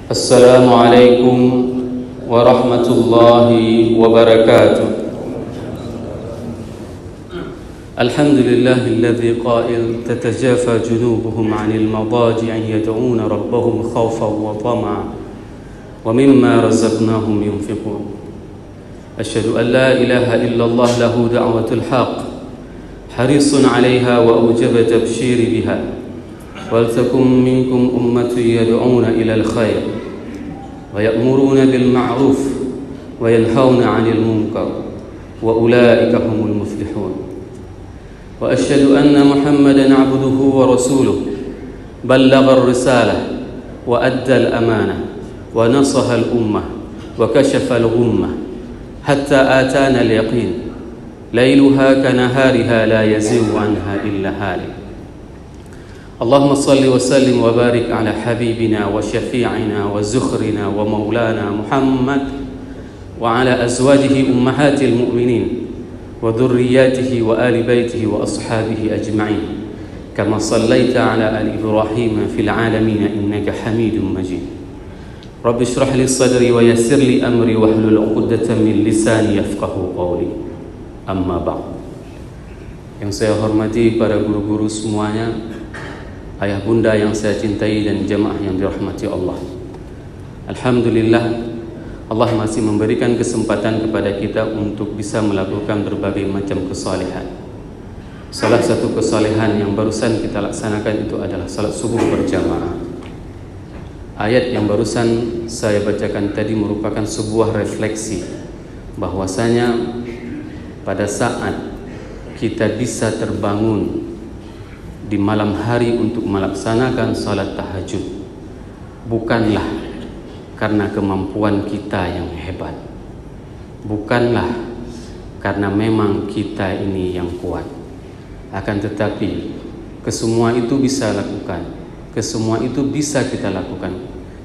Assalamualaikum warahmatullahi wabarakatuh. Alhamdulillahilladzi qa'il tatajafa junubuhum 'anil madaji'i yad'una rabbahum khawfan wa tama'an wa mimma razaqnahum yunfiqun. Asyhadu an la ilaha illallah lahu da'watul haqq harisun 'alaiha wa awjaba tabshiri biha. Waltakum minkum ummatun yad'una ilal khair wa ya'muruna bil ma'ruf wa yanhauna 'anil munkar wa ulaika humul muflihun. Wa asyhadu anna Muhammadan 'abduhu wa rasuluhu ballagha ar-risalah wa adda al-amanah wa nasaha al-ummah wa kashafa al-ghummah hatta atana al-yaqin layluha kanahariha la yazighu anha illa halik. Allahumma salli wa sallim wa barik ala habibina wa syafi'ina wa zukhrina wa maulana Muhammad wa ala azwajihi ummahatil mu'minin wa dhurriyyatihi wa ali baitihi wa ashabihi ajma'in kama sallaita ala ali Ibrahim fil alamin innaka Hamidum Majid. Rabbi shrah li sadri wa yassir li amri wa hlul 'uqdatam min lisani yafqahu qawli. Amma ba'd. Yang saya hormati para guru-guru semuanya, ayah bunda yang saya cintai dan jemaah yang dirahmati Allah. Alhamdulillah, Allah masih memberikan kesempatan kepada kita untuk bisa melakukan berbagai macam kesalehan. Salah satu kesalehan yang barusan kita laksanakan itu adalah salat subuh berjamaah. Ayat yang barusan saya bacakan tadi merupakan sebuah refleksi bahwasanya pada saat kita bisa terbangun di malam hari untuk melaksanakan salat tahajud, bukanlah karena kemampuan kita yang hebat, bukanlah karena memang kita ini yang kuat, akan tetapi kesemua itu bisa kita lakukan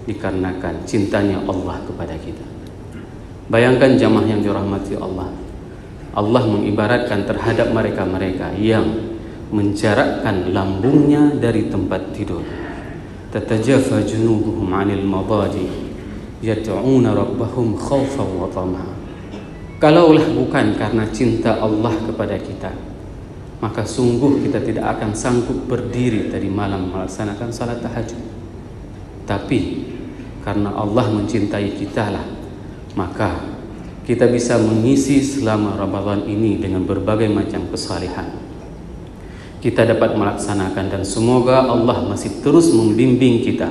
dikarenakan cintanya Allah kepada kita. Bayangkan jamaah yang dirahmati Allah, Allah mengibaratkan terhadap mereka-mereka yang menjarakkan lambungnya dari tempat tidur. Tatajafa junubuhum 'anil madaji yad'una rabbahum khaufan wa tama'an. Kalaulah bukan karena cinta Allah kepada kita, maka sungguh kita tidak akan sanggup berdiri tadi malam melaksanakan salat tahajud. Tapi karena Allah mencintai kita lah, maka kita bisa mengisi selama Ramadan ini dengan berbagai macam kesalehan. Kita dapat melaksanakan, dan semoga Allah masih terus membimbing kita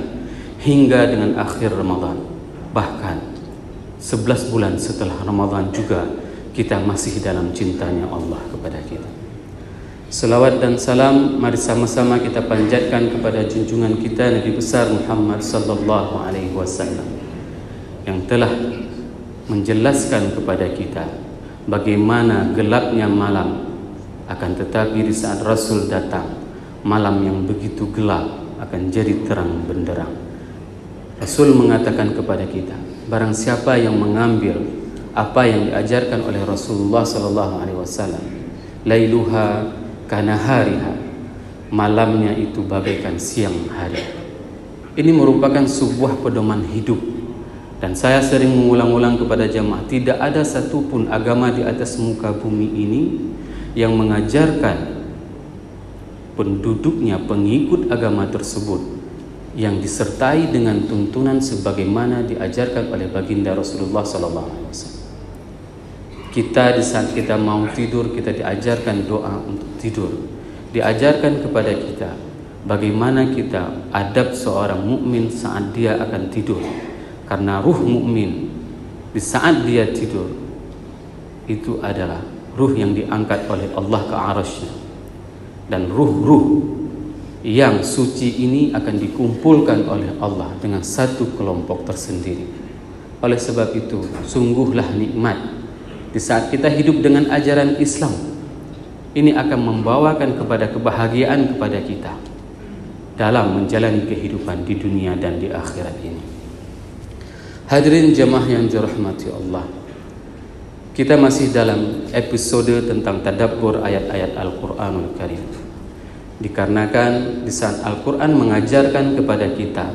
hingga dengan akhir Ramadan. Bahkan 11 bulan setelah Ramadan juga kita masih dalam cintanya Allah kepada kita. Selawat dan salam mari sama-sama kita panjatkan kepada junjungan kita Nabi besar Muhammad sallallahu alaihi wasallam yang telah menjelaskan kepada kita bagaimana gelapnya malam. Akan tetapi di saat Rasul datang, malam yang begitu gelap akan jadi terang benderang. Rasul mengatakan kepada kita, barang siapa yang mengambil apa yang diajarkan oleh Rasulullah sallallahu alaihi wasallam, lailuha kanahariha, malamnya itu bagaikan siang hari. Ini merupakan sebuah pedoman hidup, dan saya sering mengulang-ulang kepada jamaah, tidak ada satupun agama di atas muka bumi ini yang mengajarkan penduduknya, pengikut agama tersebut yang disertai dengan tuntunan sebagaimana diajarkan oleh baginda Rasulullah SAW. Kita di saat kita mau tidur, kita diajarkan doa untuk tidur, diajarkan kepada kita bagaimana kita adab seorang mukmin saat dia akan tidur, karena ruh mukmin di saat dia tidur itu adalah ruh yang diangkat oleh Allah ke arasy-Nya, dan ruh-ruh yang suci ini akan dikumpulkan oleh Allah dengan satu kelompok tersendiri. Oleh sebab itu, sungguhlah nikmat di saat kita hidup dengan ajaran Islam. Ini akan membawakan kepada kebahagiaan kepada kita dalam menjalani kehidupan di dunia dan di akhirat ini. Hadirin jamaah yang dirahmati Allah, kita masih dalam episode tentang tadabbur ayat-ayat Al-Quranul Karim. Dikarenakan di saat Al-Quran mengajarkan kepada kita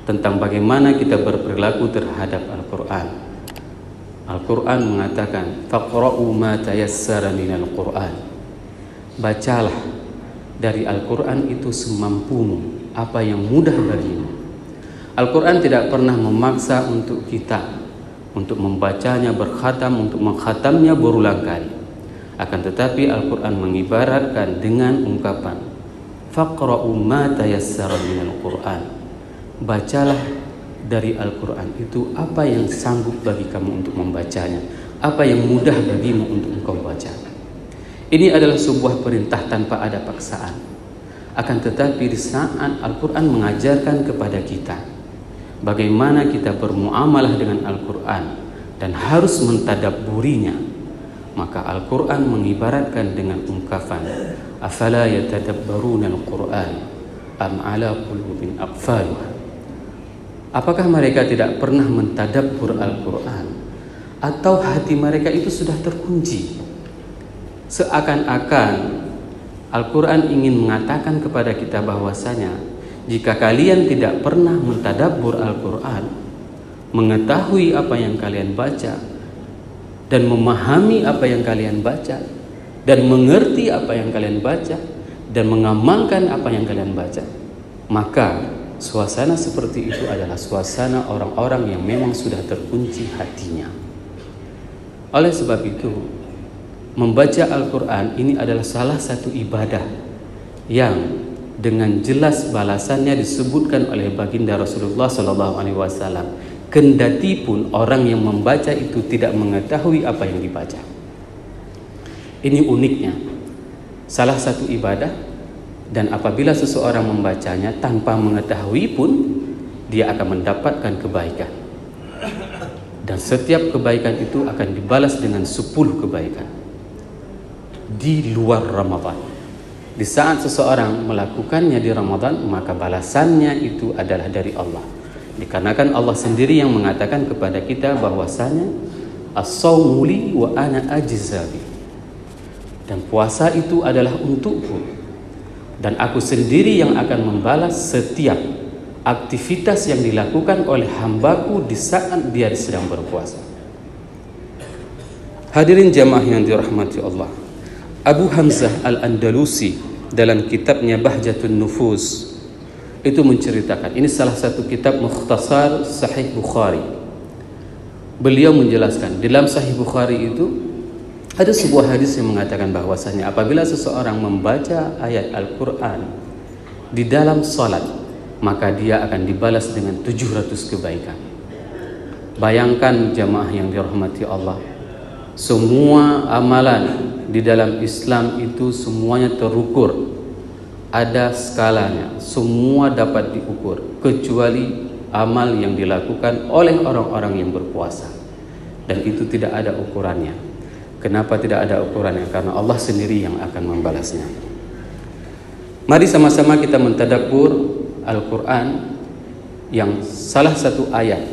tentang bagaimana kita berperilaku terhadap Al-Quran. Al-Quran mengatakan, faqra'u ma tayassara minal Quran. Bacalah dari Al-Quran itu semampumu, apa yang mudah bagimu. Al-Quran tidak pernah memaksa untuk kita untuk membacanya berkhatam, untuk mengkhatamnya berulang kali. Akan tetapi Al-Quran mengibaratkan dengan ungkapan faqra'u ma tayassara minal Quran. Bacalah dari Al-Quran itu apa yang sanggup bagi kamu untuk membacanya, apa yang mudah bagimu untuk engkau baca. Ini adalah sebuah perintah tanpa ada paksaan. Akan tetapi di saat Al-Quran mengajarkan kepada kita bagaimana kita bermuamalah dengan Al-Quran dan harus mentadabburinya, maka Al-Quran mengibaratkan dengan ungkapan afala yatadabbaruna al-Quran am ala qulubin aqfaluha. Apakah mereka tidak pernah mentadabbur Al-Quran, atau hati mereka itu sudah terkunci? Seakan-akan Al-Quran ingin mengatakan kepada kita bahwasanya jika kalian tidak pernah mentadabbur Al-Quran, mengetahui apa yang kalian baca dan memahami apa yang kalian baca dan mengerti apa yang kalian baca dan mengamalkan apa yang kalian baca, maka suasana seperti itu adalah suasana orang-orang yang memang sudah terkunci hatinya. Oleh sebab itu, membaca Al-Quran ini adalah salah satu ibadah yang dengan jelas balasannya disebutkan oleh baginda Rasulullah SAW. Kendati pun orang yang membaca itu tidak mengetahui apa yang dibaca. Ini uniknya, salah satu ibadah, dan apabila seseorang membacanya tanpa mengetahui pun, dia akan mendapatkan kebaikan. Dan setiap kebaikan itu akan dibalas dengan 10 kebaikan di luar Ramadan. Di saat seseorang melakukannya di Ramadan, maka balasannya itu adalah dari Allah. Dikarenakan Allah sendiri yang mengatakan kepada kita bahwasanya as-sawmu li wa ana ajzabi. Dan puasa itu adalah untukku, dan aku sendiri yang akan membalas setiap aktivitas yang dilakukan oleh hambaku di saat dia sedang berpuasa. Hadirin jamaah yang dirahmati Allah, Abu Hamzah Al-Andalusi dalam kitabnya Bahjatun Nufus itu menceritakan, ini salah satu kitab mukhtasar Sahih Bukhari. Beliau menjelaskan dalam Sahih Bukhari itu ada sebuah hadis yang mengatakan bahwasanya apabila seseorang membaca ayat Al-Quran di dalam salat, maka dia akan dibalas dengan 700 kebaikan. Bayangkan jamaah yang dirahmati Allah, semua amalan di dalam Islam itu semuanya terukur, ada skalanya, semua dapat diukur, kecuali amal yang dilakukan oleh orang-orang yang berpuasa, dan itu tidak ada ukurannya. Kenapa tidak ada ukurannya? Karena Allah sendiri yang akan membalasnya. Mari sama-sama kita mentadabbur Al-Quran yang salah satu ayat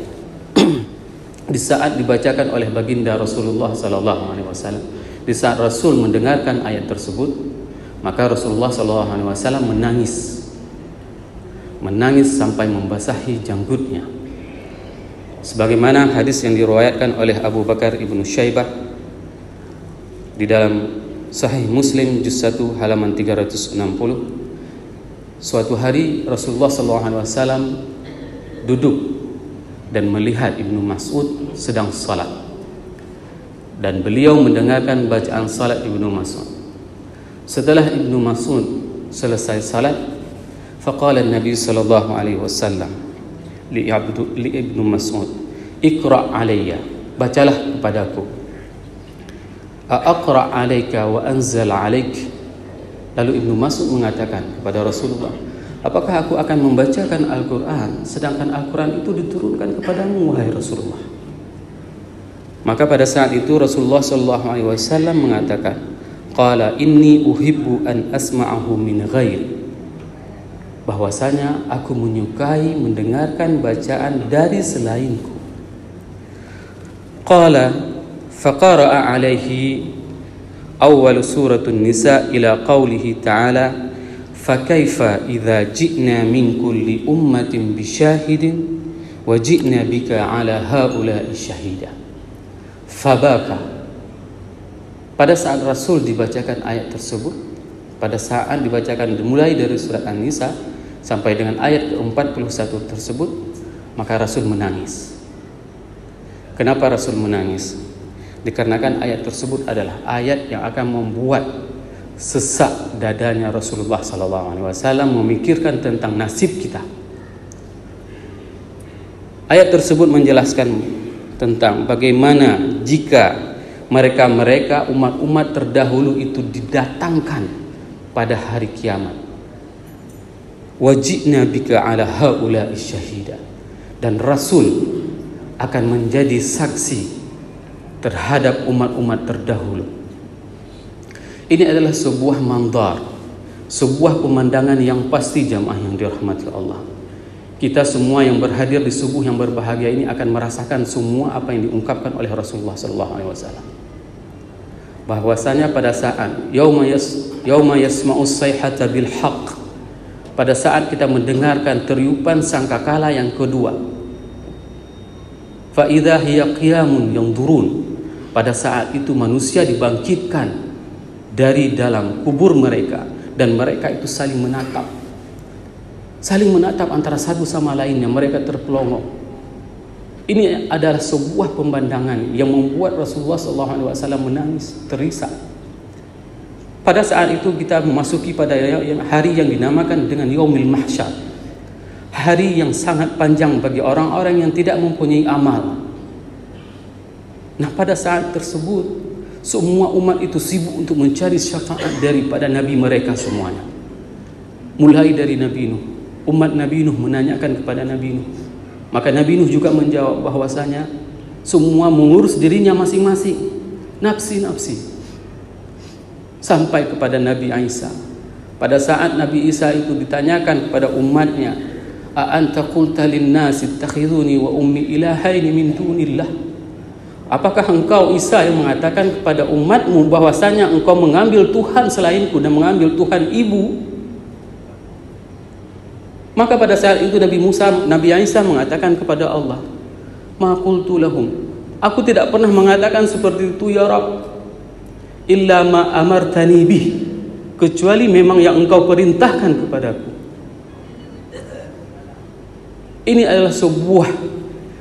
di saat dibacakan oleh baginda Rasulullah SAW, di saat Rasul mendengarkan ayat tersebut, maka Rasulullah SAW menangis sampai membasahi janggutnya, sebagaimana hadis yang diriwayatkan oleh Abu Bakar ibnu Syaibah di dalam Sahih Muslim juz 1 halaman 360. Suatu hari Rasulullah SAW duduk dan melihat Ibnu Mas'ud sedang salat, dan beliau mendengarkan bacaan salat Ibnu Mas'ud. Setelah Ibnu Mas'ud selesai salat, faqala Nabi sallallahu alaihi wasallam li Ibnu Mas'ud, "Iqra' alayya." Bacalah kepadaku. "Aqra' alayka wa anzal alayk." Lalu Ibnu Mas'ud mengatakan kepada Rasulullah, "Apakah aku akan membacakan Al-Quran sedangkan Al-Quran itu diturunkan kepadamu, wahai Rasulullah?" Maka pada saat itu Rasulullah SAW mengatakan, "Qala inni uhibbu an asma'ahu min ghairi." Bahwasanya aku menyukai mendengarkan bacaan dari selainku. Qala faqara'a alaihi awal suratun nisa ila qawlihi ta'ala Fakaifa idza ji'na min kulli ummatin bisyahidin wa ji'na bika ala haula'i syahida. Fabaka. Pada saat Rasul dibacakan ayat tersebut, pada saat dibacakan dimulai dari surat An-Nisa sampai dengan ayat ke-41 tersebut, maka Rasul menangis. Kenapa Rasul menangis? Dikarenakan ayat tersebut adalah ayat yang akan membuat sesak dadanya Rasulullah SAW memikirkan tentang nasib kita. Ayat tersebut menjelaskan tentang bagaimana jika mereka umat-umat terdahulu itu didatangkan pada hari kiamat. Wajibna bika ala haula'i syahida. Dan Rasul akan menjadi saksi terhadap umat-umat terdahulu. Ini adalah sebuah mandar, sebuah pemandangan yang pasti jamaah yang dirahmati Allah. Kita semua yang berhadir di subuh yang berbahagia ini akan merasakan semua apa yang diungkapkan oleh Rasulullah SAW. Bahwasanya pada saat yauma yasma'us sayhata bil haqq, pada saat kita mendengarkan tiupan sangkakala yang kedua, fa idza hiya qiyamun yanzurun, pada saat itu manusia dibangkitkan dari dalam kubur mereka dan mereka itu saling menatap antara satu sama lainnya, mereka terpelongo. Ini adalah sebuah pemandangan yang membuat Rasulullah SAW menangis, terisak. Pada saat itu kita memasuki pada hari yang dinamakan dengan Yaumil Mahsyar, hari yang sangat panjang bagi orang-orang yang tidak mempunyai amal. Nah, pada saat tersebut semua umat itu sibuk untuk mencari syafaat daripada Nabi mereka semuanya. Mulai dari Nabi Nuh, umat Nabi Nuh menanyakan kepada Nabi Nuh. Maka Nabi Nuh juga menjawab bahwasanya semua mengurus dirinya masing-masing, nafsi-nafsi. Sampai kepada Nabi Isa. Pada saat Nabi Isa itu ditanyakan kepada umatnya, "A anta qulta lin-nasi ittakhiduni wa ummi ilahaini min dunillah?" Apakah engkau Isa yang mengatakan kepada umatmu bahwasanya engkau mengambil Tuhan selainku dan mengambil Tuhan ibu? Maka pada saat itu Nabi Isa mengatakan kepada Allah, "Ma qultu lahum." Aku tidak pernah mengatakan seperti itu ya Rabb. Illa ma amartani bih. Kecuali memang yang engkau perintahkan kepadaku. Ini adalah sebuah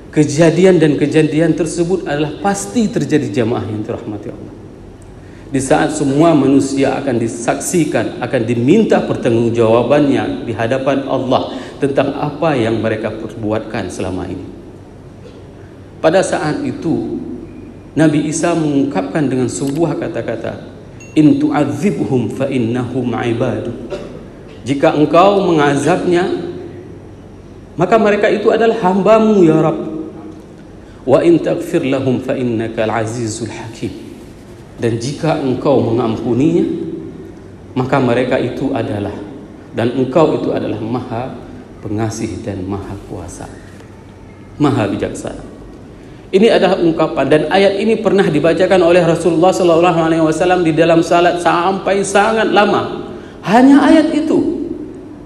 kejadian dan kejadian tersebut adalah pasti terjadi jamaah yang dirahmati Allah. Di saat semua manusia akan disaksikan, akan diminta pertanggungjawabannya di hadapan Allah tentang apa yang mereka perbuatkan selama ini. Pada saat itu Nabi Isa mengungkapkan dengan sebuah kata-kata, "In tu'adzibhum fa innahum 'ibaduk." Jika engkau mengazabnya, maka mereka itu adalah hambamu ya Rabb. Wa in taghfir lahum fa innaka al-'azizul hakim. Dan jika engkau mengampuninya, maka mereka itu adalah, dan engkau itu adalah Maha Pengasih dan Maha Kuasa, Maha Bijaksana. Ini adalah ungkapan, dan ayat ini pernah dibacakan oleh Rasulullah SAW di dalam salat sampai sangat lama. Hanya ayat itu,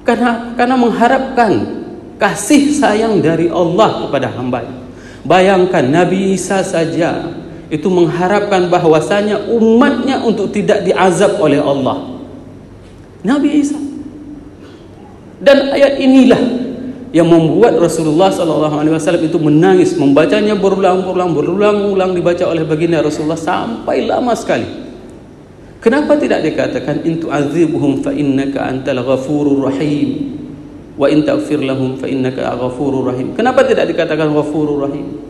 karena mengharapkan kasih sayang dari Allah kepada hambanya. Bayangkan Nabi Isa saja itu mengharapkan bahwasanya umatnya untuk tidak diazab oleh Allah. Nabi Isa. Dan ayat inilah yang membuat Rasulullah SAW itu menangis, membacanya berulang-ulang dibaca oleh baginda Rasulullah sampai lama sekali. Kenapa tidak dikatakan in tu'adzibuhum fa innaka antal ghafurur rahim wa in taghfir lahum fa innaka ghafurur rahim? Kenapa tidak dikatakan ghafurur rahim?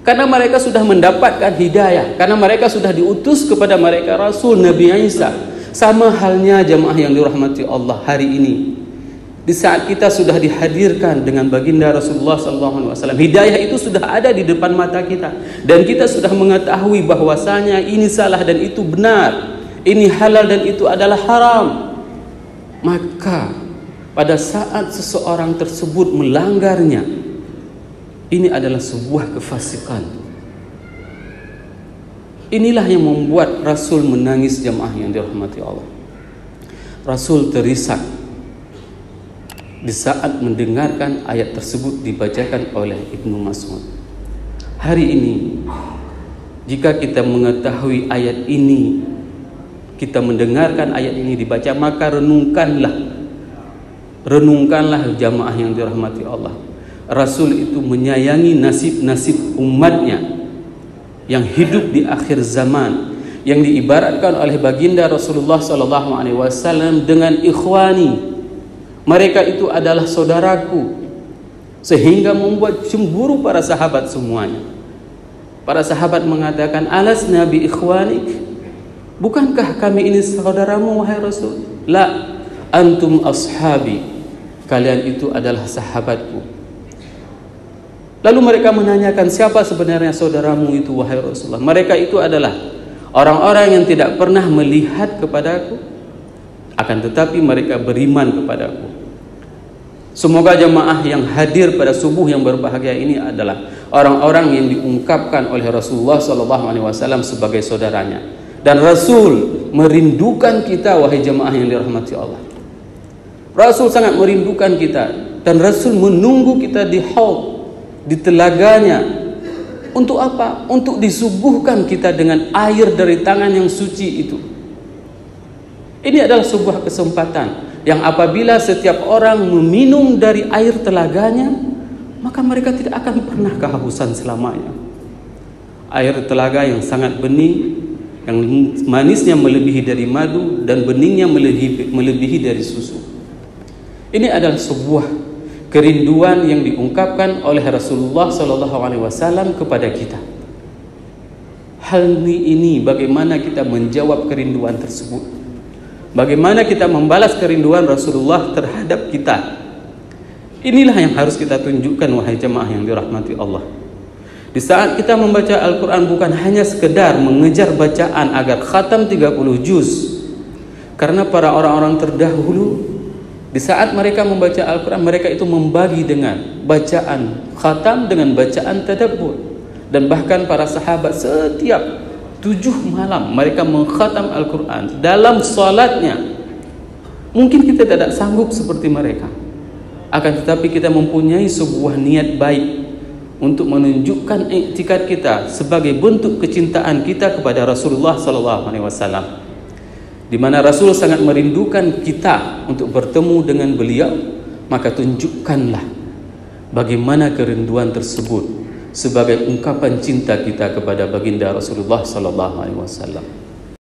Karena mereka sudah mendapatkan hidayah, karena mereka sudah diutus kepada mereka Rasul Nabi Isa. Sama halnya jamaah yang dirahmati Allah hari ini. Di saat kita sudah dihadirkan dengan baginda Rasulullah SAW, hidayah itu sudah ada di depan mata kita, dan kita sudah mengetahui bahwasanya ini salah dan itu benar, ini halal dan itu adalah haram. Maka pada saat seseorang tersebut melanggarnya, ini adalah sebuah kefasikan. Inilah yang membuat Rasul menangis jamaah yang dirahmati Allah. Rasul terisak di saat mendengarkan ayat tersebut dibacakan oleh Ibnu Mas'ud. Hari ini jika kita mengetahui ayat ini, kita mendengarkan ayat ini dibaca, maka renungkanlah jamaah yang dirahmati Allah. Rasul itu menyayangi nasib-nasib umatnya yang hidup di akhir zaman, yang diibaratkan oleh baginda Rasulullah SAW dengan ikhwani. Mereka itu adalah saudaraku, sehingga membuat cemburu para sahabat semuanya. Para sahabat mengatakan, alasna bi ikhwanik, bukankah kami ini saudaramu wahai Rasul? La, antum ashabi, kalian itu adalah sahabatku. Lalu mereka menanyakan, siapa sebenarnya saudaramu itu wahai Rasulullah? Mereka itu adalah orang-orang yang tidak pernah melihat kepadaku, akan tetapi mereka beriman kepadaku. Semoga jemaah yang hadir pada subuh yang berbahagia ini adalah orang-orang yang diungkapkan oleh Rasulullah SAW sebagai saudaranya. Dan Rasul merindukan kita wahai jemaah yang dirahmati Allah. Rasul sangat merindukan kita, dan Rasul menunggu kita di haud, di telaganya. Untuk apa? Untuk disuguhkan kita dengan air dari tangan yang suci itu. Ini adalah sebuah kesempatan yang apabila setiap orang meminum dari air telaganya, maka mereka tidak akan pernah kehausan selamanya. Air telaga yang sangat bening, yang manisnya melebihi dari madu dan beningnya melebihi dari susu. Ini adalah sebuah kerinduan yang diungkapkan oleh Rasulullah SAW kepada kita. Hal ini bagaimana kita menjawab kerinduan tersebut? Bagaimana kita membalas kerinduan Rasulullah terhadap kita? Inilah yang harus kita tunjukkan wahai jemaah yang dirahmati Allah. Di saat kita membaca Al-Quran bukan hanya sekedar mengejar bacaan agar khatam 30 juz. Karena para orang-orang terdahulu, di saat mereka membaca Al-Quran, mereka itu membagi dengan bacaan khatam dengan bacaan tadabbur. Dan bahkan para sahabat setiap 7 malam mereka mengkhatam Al-Quran dalam salatnya. Mungkin kita tidak sanggup seperti mereka, akan tetapi kita mempunyai sebuah niat baik untuk menunjukkan iktikad kita sebagai bentuk kecintaan kita kepada Rasulullah SAW, di mana Rasul sangat merindukan kita untuk bertemu dengan beliau. Maka tunjukkanlah bagaimana kerinduan tersebut sebagai ungkapan cinta kita kepada baginda Rasulullah SAW.